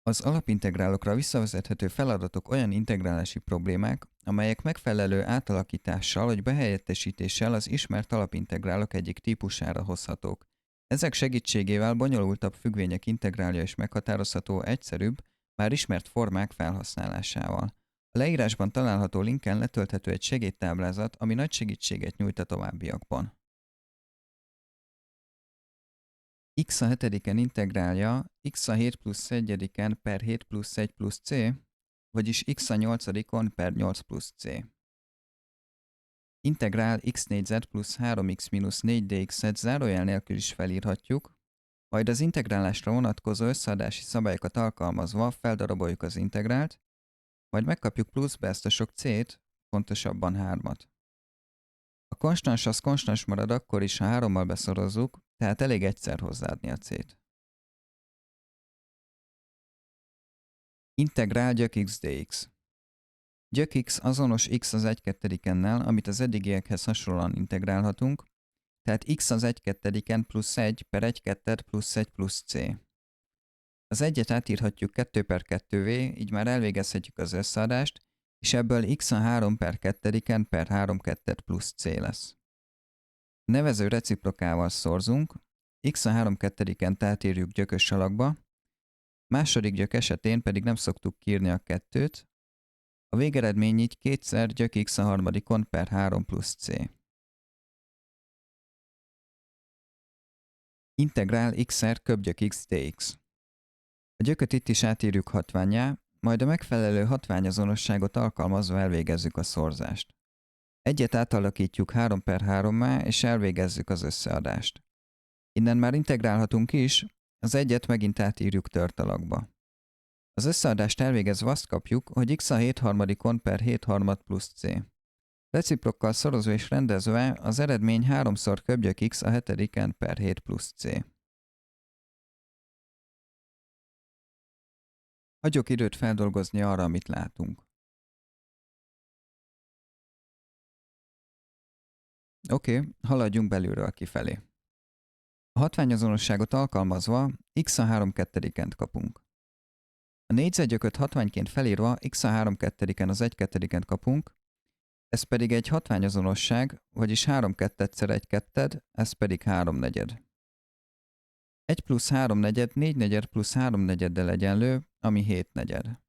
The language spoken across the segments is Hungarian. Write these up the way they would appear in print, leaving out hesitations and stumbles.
Az alapintegrálokra visszavezethető feladatok olyan integrálási problémák, amelyek megfelelő átalakítással vagy behelyettesítéssel az ismert alapintegrálok egyik típusára hozhatók. Ezek segítségével bonyolultabb függvények integrálja is meghatározható egyszerűbb, már ismert formák felhasználásával. A leírásban található linken letölthető egy segédtáblázat, ami nagy segítséget nyújt a továbbiakban. X a hetediken integrálja x a 7 plusz 1-en per 7 plusz 1 plusz c, vagyis x a 8-on per 8 plusz c. Integrál x négyzet plusz 3x mínusz 4dx-et zárójel nélkül is felírhatjuk, majd az integrálásra vonatkozó összeadási szabályokat alkalmazva feldaraboljuk az integrált, majd megkapjuk pluszba ezt a sok c-t, pontosabban 3-at. A konstans az konstans marad akkor is, ha 3-mal beszorozzuk, tehát elég egyszer hozzáadni a c-t. Integrál gyök x dx. Gyök x azonos x az 1/2-ennel, amit az eddigiekhez hasonlóan integrálhatunk, tehát x az 1/2 plusz 1 per 1/2 plusz 1 plusz c. Az egyet átírhatjuk 2 per 2-vé, így már elvégezhetjük az összeadást, és ebből x a 3 per 2 per 3/2 plusz c lesz. A nevező reciprokával szorzunk, x a 3/2-ent átírjuk gyökös alakba, második gyök esetén pedig nem szoktuk kiírni a 2-t, a végeredmény így kétszer gyök x a 3-on per 3 plusz c. Integrál x-szer köbgyök x dx. A gyököt itt is átírjuk hatvánnyá, majd a megfelelő hatványazonosságot alkalmazva elvégezzük a szorzást. Egyet átalakítjuk 3 per 3-má, és elvégezzük az összeadást. Innen már integrálhatunk is, az egyet megint átírjuk tört alakba. Az összeadást elvégezve azt kapjuk, hogy x a 7/3-on per 7/3 plusz c. Reciprokkal szorozva és rendezve az eredmény 3-szor köbgyök x a 7-en per 7 plusz c. Hagyok időt feldolgozni arra, amit látunk. Oké, haladjunk belülről kifelé. A hatványazonosságot alkalmazva x a 3/2-ent kapunk. A négyzetgyököt hatványként felírva x a 3/2-en az 1/2-ent kapunk, ez pedig egy hatványazonosság, vagyis 3/2-szer 1/2, ez pedig 3/4. 1 plusz 3/4 4/4 plusz 3/4-del egyenlő, ami 7/4.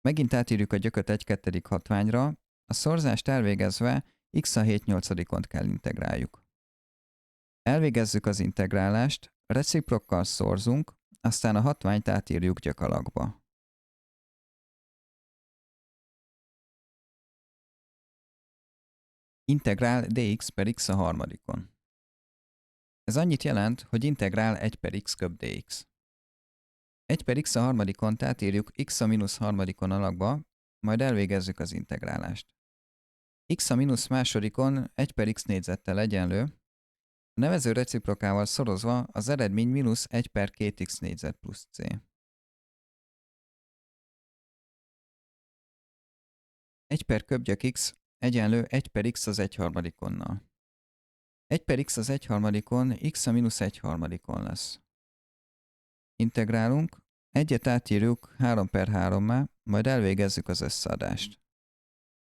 Megint átírjuk a gyököt 1/2 hatványra, a szorzást elvégezve x a 7/8-ont kell integráljuk. Elvégezzük az integrálást, reciprokkal szorzunk, aztán a hatványt átírjuk gyök alakba. Integrál dx per x a 3-on. Ez annyit jelent, hogy integrál 1 per x köb dx. 1 per x a 3-on átírjuk x a mínusz 3-on alakba, majd elvégezzük az integrálást. X a mínusz másodikon 1 per x négyzettel egyenlő, a nevező reciprokával szorozva az eredmény mínusz 1 per 2x négyzet plusz c. 1 per köbgyök x egyenlő 1 per x az 1/3-onnal. 1 per x az 1/3-on x a mínusz 1/3-on lesz. Integrálunk, egyet átírjuk 3 per 3-má, majd elvégezzük az összeadást.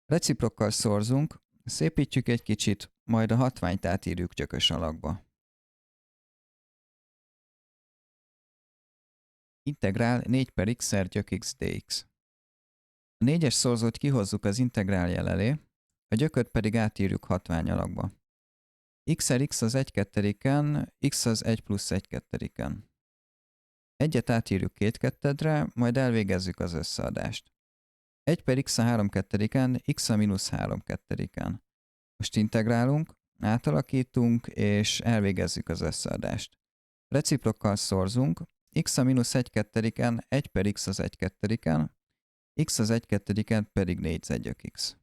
Reciprokkal szorzunk, szépítjük egy kicsit, majd a hatványt átírjuk gyökös alakba. Integrál 4 per x-szer gyök x dx. A 4-es szorzót kihozzuk az integrál jel elé, a gyököt pedig átírjuk hatvány alakba. X-szer x az 1/2-en, x az 1 plusz 1/2-en. Egyet átírjuk 2/2-re, majd elvégezzük az összeadást. 1 per x a 3/2-en, x a mínusz 3/2-en. Most integrálunk, átalakítunk, és elvégezzük az összeadást. Reciprokkal szorzunk, x a mínusz 1/2-en 1 per x az 1/2-en, x az 1/2-en pedig négyzetgyök x.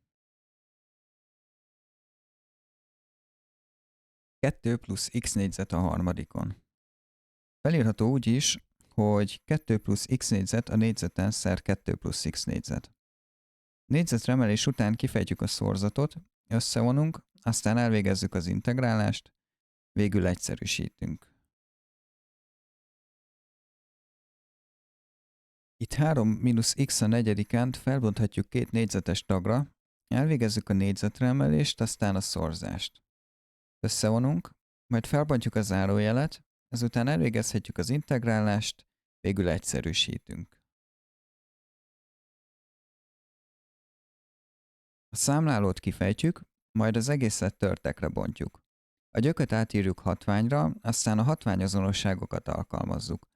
2 plusz x négyzet a 3-on. Felírható úgy is, hogy 2 plusz x négyzet a négyzeten szer 2 plusz x négyzet. Négyzetre emelés után kifejtjük a szorzatot, összevonunk, aztán elvégezzük az integrálást, végül egyszerűsítünk. Itt 3-x a negyedikent felbonthatjuk két négyzetes tagra, elvégezzük a négyzetre emelést, aztán a szorzást. Összevonunk, majd felbontjuk a zárójelet, ezután elvégezhetjük az integrálást, végül egyszerűsítünk. A számlálót kifejtjük, majd az egészet törtekre bontjuk. A gyököt átírjuk hatványra, aztán a hatványazonosságokat alkalmazzuk.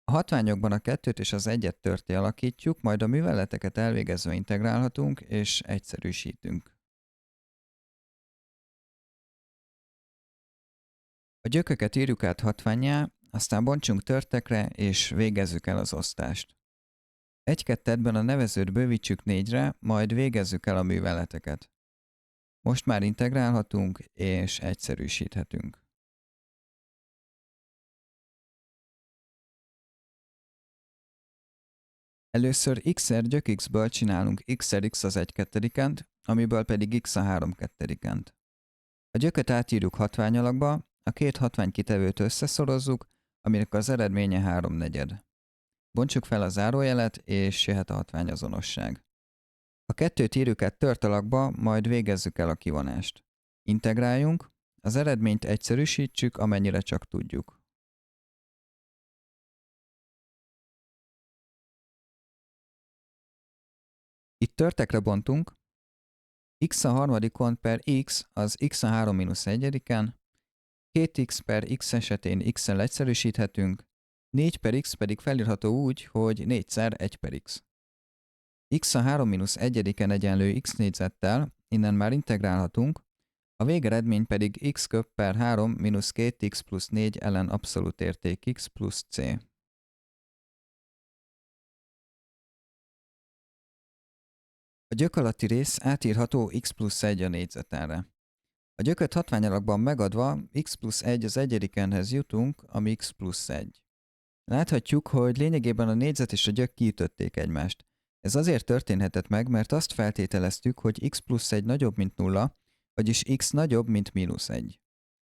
A hatványokban a 2-t és az 1-et törtté alakítjuk, majd a műveleteket elvégezve integrálhatunk és egyszerűsítünk. A gyököket írjuk át hatvánnyá, aztán bontsunk törtekre és végezzük el az osztást. 1-2-ben a nevezőt bővítsük 4-re, majd végezzük el a műveleteket. Most már integrálhatunk és egyszerűsíthetünk. Először x-szer gyök x-ből csinálunk x-szer x az 1/2-ent, amiből pedig x a 3/2-ent. A gyököt átírjuk hatványalakba, a két hatványkitevőt összeszorozzuk, aminek az eredménye 3/4. Bontsuk fel a zárójelet, és jöhet a hatványazonosság. A 2-t írjuk át tört alakba, majd végezzük el a kivonást. Integráljunk, az eredményt egyszerűsítsük, amennyire csak tudjuk. Itt törtekre bontunk, x a harmadikon per x az x a 3-1-en, 2x per x esetén x-el egyszerűsíthetünk, 4 per x pedig felírható úgy, hogy 4-szer 1 per x. X a 3-1-en egyenlő x négyzettel, innen már integrálhatunk, a végeredmény pedig x köb per 3 mínusz 2x plusz 4 ellen abszolút érték x plusz c. A gyök alatti rész átírható x plusz 1 a négyzetelre. A gyököt hatványalakban megadva x plusz 1 az egyedikenhez jutunk, ami x plusz 1. Láthatjuk, hogy lényegében a négyzet és a gyök kiütötték egymást. Ez azért történhetett meg, mert azt feltételeztük, hogy x plusz 1 nagyobb, mint 0, vagyis x nagyobb, mint mínusz 1.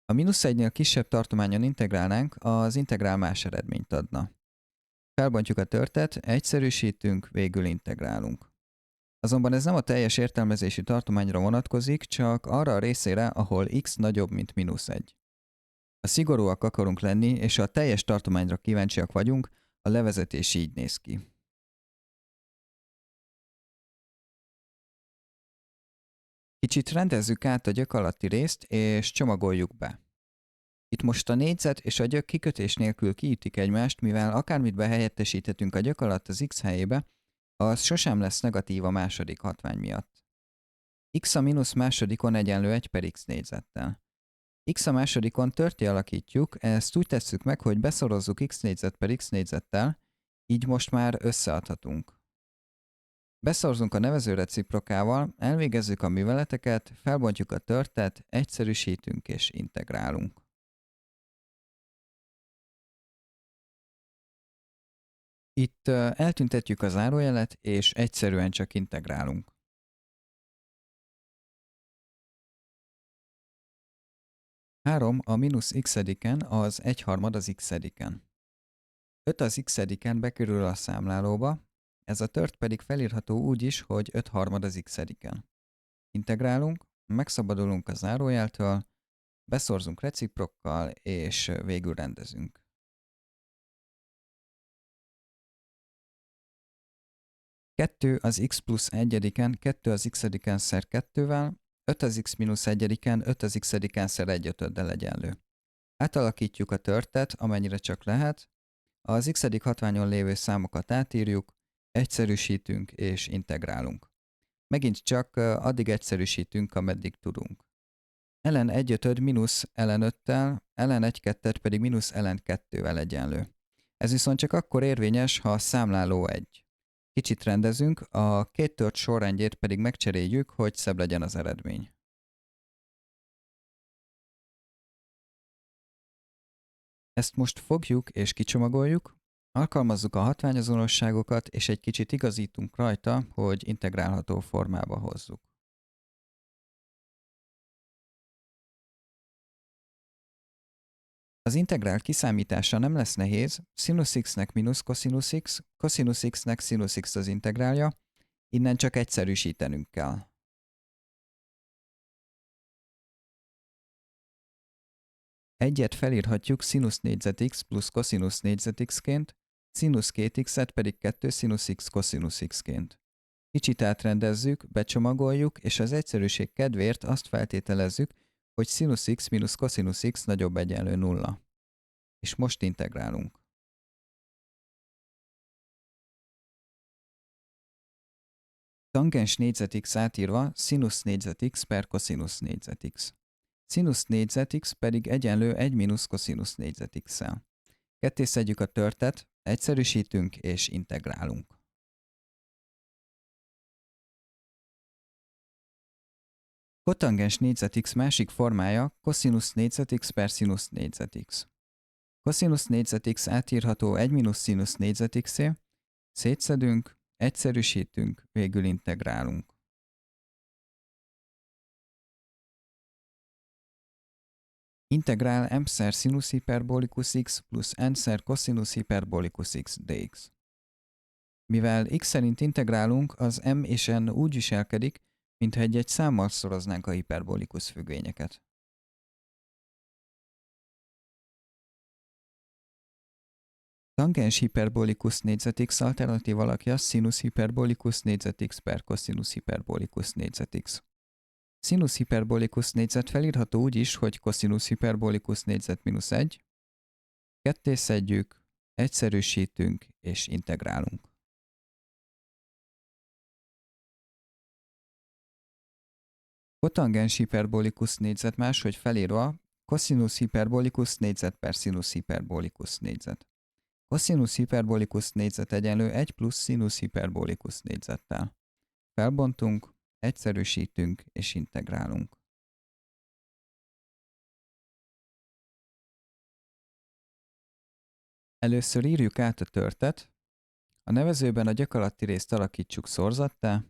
Ha mínusz 1-nél kisebb tartományon integrálnánk, az integrál más eredményt adna. Felbontjuk a törtet, egyszerűsítünk, végül integrálunk. Azonban ez nem a teljes értelmezési tartományra vonatkozik, csak arra a részére, ahol x nagyobb, mint mínusz 1. Ha szigorúak akarunk lenni, és a teljes tartományra kíváncsiak vagyunk, a levezetés így néz ki. Kicsit rendezzük át a gyök alatti részt, és csomagoljuk be. Itt most a négyzet és a gyök kikötés nélkül kiütik egymást, mivel akármit behelyettesíthetünk a gyök alatt az x helyébe, az sosem lesz negatív a második hatvány miatt. X a mínusz másodikon egyenlő 1 per x négyzettel. X a másodikon törtté alakítjuk, ezt úgy tesszük meg, hogy beszorozzuk x négyzet per x négyzettel, így most már összeadhatunk. Beszorzunk a nevező reciprokával, elvégezzük a műveleteket, felbontjuk a törtet, egyszerűsítünk és integrálunk. Itt eltüntetjük a zárójelet, és egyszerűen csak integrálunk. 3 a mínusz x-ediken az 1/3 az x-ediken. 5 az x-ediken bekerül a számlálóba, ez a tört pedig felírható úgy is, hogy 5/3 az x-ediken. Integrálunk, megszabadulunk a zárójeltől, beszorzunk reciprokkal, és végül rendezünk. 2 az x plusz 1-ediken, 2 az x-ediken szer 2-vel, 5 az x mínusz 1-ediken, 5 az x-ediken szer 1/5-del egyenlő. Átalakítjuk a törtet, amennyire csak lehet, az x-edik hatványon lévő számokat átírjuk, egyszerűsítünk és integrálunk. Megint csak addig egyszerűsítünk, ameddig tudunk. Ln 1/5 mínusz ln 5-tel, ln 1/2 pedig mínusz ln 2-vel egyenlő. Ez viszont csak akkor érvényes, ha a számláló 1. Kicsit rendezünk, a két tört sorrendjét pedig megcseréljük, hogy szebb legyen az eredmény. Ezt most fogjuk és kicsomagoljuk, alkalmazzuk a hatványazonosságokat, és egy kicsit igazítunk rajta, hogy integrálható formába hozzuk. Az integrál kiszámítása nem lesz nehéz, sinus x-nek mínusz cosinus x-nek sinus x az integrálja, innen csak egyszerűsítenünk kell. Egyet felírhatjuk sinus négyzet x plusz cosinus négyzet x-ként, sinus 2x-et pedig 2 sinus x cosinus x-ként. Kicsit átrendezzük, becsomagoljuk, és az egyszerűség kedvéért azt feltételezzük, hogy sinus x mínusz cosinus x nagyobb egyenlő nulla. És most integrálunk. Tangens négyzet x átírva sinus négyzet x per cosinus négyzet x. Sinus négyzet x pedig egyenlő 1 mínusz cosinus négyzet x-szel. Ketté szedjük a törtet, egyszerűsítünk és integrálunk. Kotangens négyzet x másik formája cosinus négyzet x per sinus négyzet x. Cosinus négyzet x átírható 1 mínusz sinus négyzet x-é, szétszedünk, egyszerűsítünk, végül integrálunk. Integrál m-szer sinus hiperbolikus x plusz n-szer cosinus hiperbolikus x dx. Mivel x szerint integrálunk, az m és n úgy viselkedik, mintha egy számmal szoroznánk a hiperbolikus függvényeket. Tangens hiperbolikus négyzet x alternatív alakja sinus hiperbolikus négyzet x per cosinus hiperbolikus négyzet x. Sinus hiperbolikus négyzet felírható úgy is, hogy cosinus hiperbolikus négyzet mínusz 1. Ketté szedjük, egyszerűsítünk és integrálunk. Kotangens hiperbolikus négyzet máshogy felírva cosinus hiperbolikus négyzet per sinus hiperbolikus négyzet. Cosinus hiperbolikus négyzet egyenlő 1 plusz sinus hiperbolikus négyzettel. Felbontunk, egyszerűsítünk és integrálunk. Először írjuk át a törtet, a nevezőben a gyak alatti részt alakítsuk szorzattá,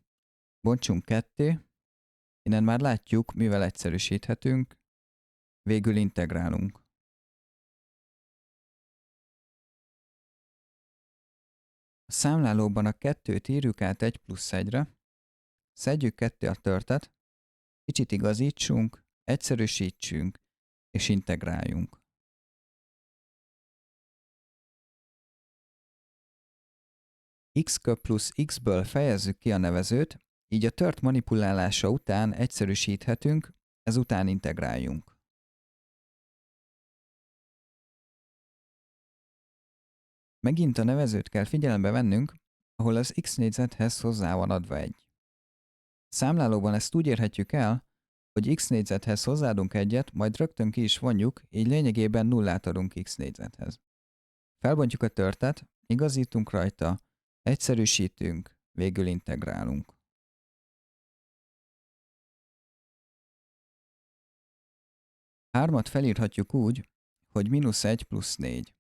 bontsunk ketté, innen már látjuk, mivel egyszerűsíthetünk, végül integrálunk. A számlálóban a 2-t írjuk át 1 plusz 1-re, szedjük ketté a törtet, kicsit igazítsunk, egyszerűsítsünk és integráljunk. X köb plusz x-ből fejezzük ki a nevezőt, így a tört manipulálása után egyszerűsíthetünk, ezután integráljunk. Megint a nevezőt kell figyelembe vennünk, ahol az x négyzethez hozzá van adva 1. Számlálóban ezt úgy érhetjük el, hogy x négyzethez hozzáadunk 1-et, majd rögtön ki is vonjuk, így lényegében nullát adunk x négyzethez. Felbontjuk a törtet, igazítunk rajta, egyszerűsítünk, végül integrálunk. Hármat felírhatjuk úgy, hogy mínusz 1 plusz 4.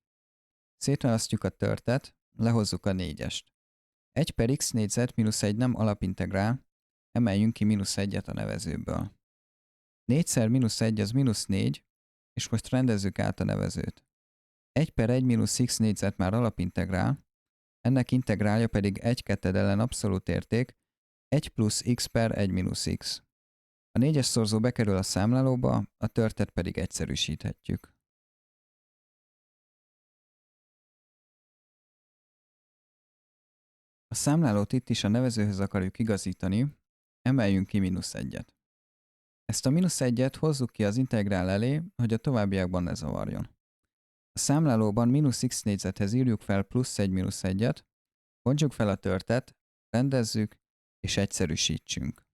Szétválasztjuk a törtet, lehozzuk a 4-est. 1 per x négyzet mínusz 1 nem alapintegrál, emeljünk ki mínusz 1-et a nevezőből. 4-szer mínusz 1 az mínusz 4, és most rendezzük át a nevezőt. 1 per 1 mínusz x négyzet már alapintegrál, ennek integrálja pedig 1/2 ellen abszolút érték, 1 plusz x per 1 mínusz x. A 4-es szorzó bekerül a számlálóba, a törtet pedig egyszerűsíthetjük. A számlálót itt is a nevezőhöz akarjuk igazítani, emeljünk ki mínusz 1-et. Ezt a mínusz 1-et hozzuk ki az integrál elé, hogy a továbbiakban ne zavarjon. A számlálóban mínusz x négyzethez írjuk fel plusz 1 mínusz 1-et, bontsuk fel a törtet, rendezzük és egyszerűsítsünk.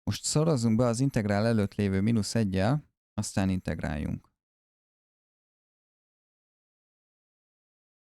Most szorozzunk be az integrál előtt lévő mínusz 1-jel, aztán integráljunk.